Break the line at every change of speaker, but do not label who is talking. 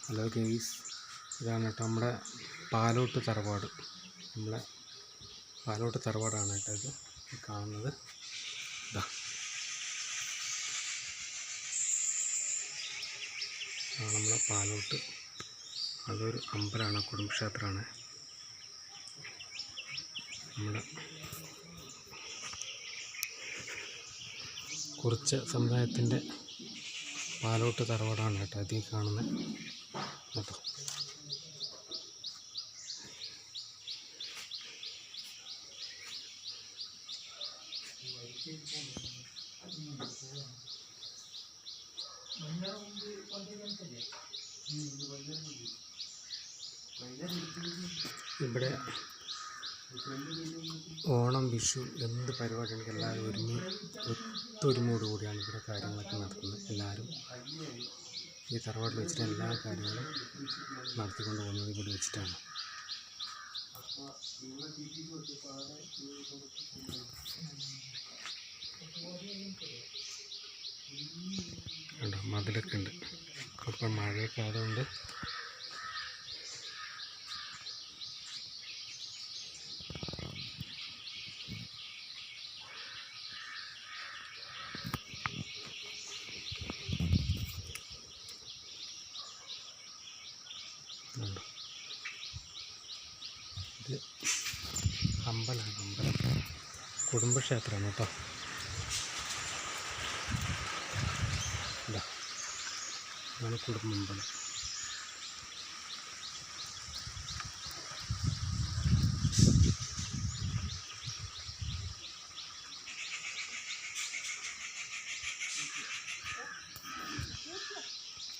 Hello guys, ഇതാണ് കേട്ടോ നമ്മുടെ പാലോട്ട് തറവാട്. നമ്മളെ പാലോട്ട് തറവാടാണ് കേട്ടോ ഇത് കാണുന്നത്. ഇതാ നമ്മളെ പാലോട്ട്, അതൊരു അമ്പലമാണ്, കുടുംബക്ഷേത്രമാണ്. നമ്മുടെ കുറിച്യ സമുദായത്തിൻ്റെ പാലോട്ട് തറവാടാണ് കേട്ടോ അതിൽ കാണുന്നത് കേട്ടോ. ഇവിടെ ഓണം, വിഷു എന്ത് പരിപാടിയാണെങ്കിൽ എല്ലാവരും ഒത്തൊരുമയോടുകൂടിയാണ് ഇവിടെ കാര്യങ്ങളൊക്കെ നടത്തുന്നത്. എല്ലാവരും ഈ തറവാട്ടിൽ വെച്ചിട്ട് എല്ലാ കാര്യങ്ങളും നടത്തിക്കൊണ്ട് പോകുന്നത് ഇവിടെ വെച്ചിട്ടാണ്. കണ്ടോ, മതിലൊക്കെ ഉണ്ട്. അപ്പം മഴയൊക്കെ ആയതുകൊണ്ട് ഇത് അമ്പലമാണ്, അമ്പലം കുടുംബക്ഷേത്രമാണ് കേട്ടോ. ഇതാണ് കുടുംബമ്പലം.